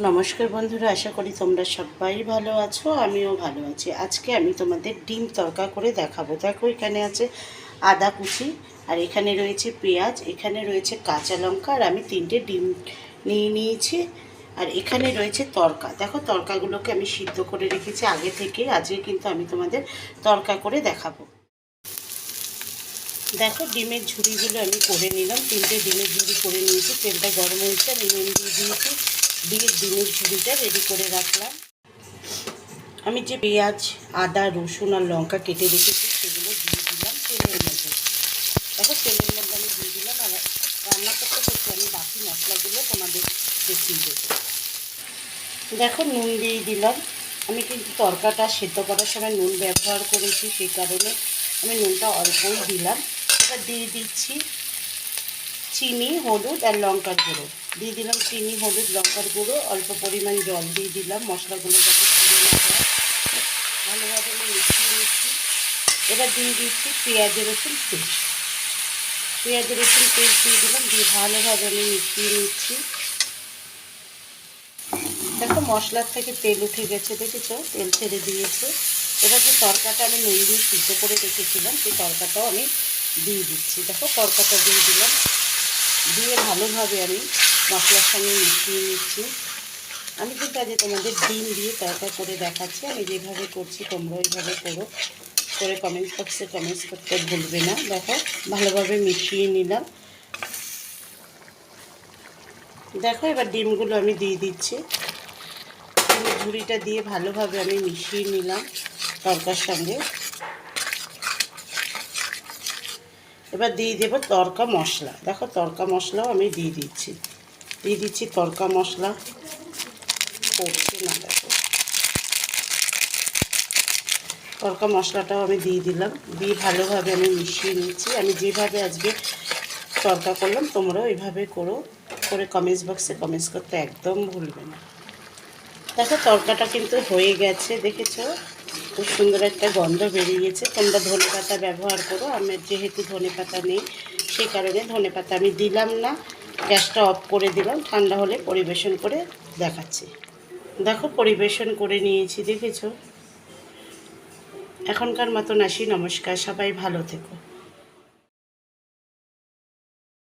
নমস্কার বন্ধুরা, আশা করি তোমরা সবাই ভালো আছো। আমিও ভালো আছি। আজকে আমি তোমাদের ডিম তড়কা করে দেখাবো। দেখো, এখানে আছে আদা কুচি, আর এখানে রয়েছে পেঁয়াজ, এখানে রয়েছে কাঁচা লঙ্কা, আর আমি 3টে ডিম নিয়ে নিয়েছি। আর এখানে রয়েছে তড়কা। দেখো, তড়কাগুলোকে আমি সিদ্ধ করে রেখেছি আগে থেকে। আজকে কিন্তু আমি তোমাদের তড়কা করে দেখাবো। দেখো, ডিমের ঝুড়িগুলো আমি করে নিলাম। 3টে ডিমের ঝুড়ি করে নিয়েছি। তেলটা গরম হয়েছে, আমি নুন দিয়ে দিয়েছি, দিয়ে ডিমের ঝুড়িটা রেডি করে রাখলাম। আমি যে পেঁয়াজ, আদা, রসুন আর লঙ্কা কেটে রেখেছি সেগুলো দিয়ে দিলাম তেলের মধ্যে। দেখো, তেলের মধ্যে আমি দিয়ে দিলাম। আর রান্না করতে করতে আমি বাকি মশলাগুলো তোমাদের দেখিয়ে দেবো। দেখো, নুন দিয়ে দিলাম। আমি কিন্তু তরকাটা সেদ্ধ করার সময় নুন ব্যবহার করেছি, সেই কারণে আমি নুনটা অল্পই দিলাম। এবার দিয়ে দিচ্ছি চিনি, হলুদ আর লঙ্কার গুঁড়ো। দিয়ে দিলাম চিনি, হলুদ, লঙ্কার গুঁড়ো। অল্প পরিমাণ জল দিয়ে দিলাম, মশলাগুলো যাতে পুড়ে না যায়। ভালোভাবে আমি মিশিয়ে নিচ্ছি। এবার দিয়ে দিচ্ছি পেঁয়াজ রসুন পেস্ট। পেঁয়াজ রসুন পেস্ট দিয়ে দিলাম, দিয়ে ভালোভাবে আমি মিশিয়ে নিচ্ছি। দেখো, মশলার থেকে তেল উঠে গেছে, দেখেছো? তেল ছেড়ে দিয়েছে। এবার যে তরকাটা আমি নুন দিয়ে সিদ্ধ করে রেখেছিলাম সেই তরকাটাও আমি দিয়ে দিচ্ছি। দেখো, তরকাটা দিয়ে দিলাম, দিয়ে ভালোভাবে আমি মশলার সঙ্গে মিশিয়ে নিচ্ছি। আমি কিন্তু আজ তোমাদের ডিম দিয়ে তরকা করে দেখাচ্ছি। আমি যেভাবে করছি তোমরা ওইভাবে করো, করে কমেন্টস বক্সে কমেন্টস করতে ভুলবে না। দেখো, ভালোভাবে মিশিয়ে নিলাম। দেখো, এবার ডিমগুলো আমি দিয়ে দিচ্ছি। ডিমের ঝুড়িটা দিয়ে ভালোভাবে আমি মিশিয়ে নিলাম তরকার সঙ্গে। এবার দিয়ে দেবো তড়কা মশলা। দেখো, তড়কা মশলাও আমি দিয়ে দিচ্ছি তড়কা মশলা। পড়ছে না, দেখো, তড়কা মশলাটাও আমি দিয়ে দিলাম, দিয়ে ভালোভাবে আমি মিশিয়ে নিচ্ছি। আমি যেভাবে আজকে তড়কা করলাম তোমরাও এইভাবে করো, করে কমেন্টস বক্সে কমেন্টস করতে একদম ভুলবে না। দেখো, তড়কাটা কিন্তু হয়ে গেছে, দেখেছো? খুব সুন্দর একটা গন্ধ বেরিয়েছে। তোমরা ধনেপাতা ব্যবহার করো। আমার যেহেতু ধনেপাতা নেই সেই কারণে ধনেপাতা আমি দিলাম না। গ্যাসটা অফ করে দিলাম, ঠান্ডা হলে পরিবেশন করে দেখাচ্ছি। দেখো, পরিবেশন করে নিয়েছি, দেখেছো? এখনকার মতন আসি, নমস্কার, সবাই ভালো থেকো।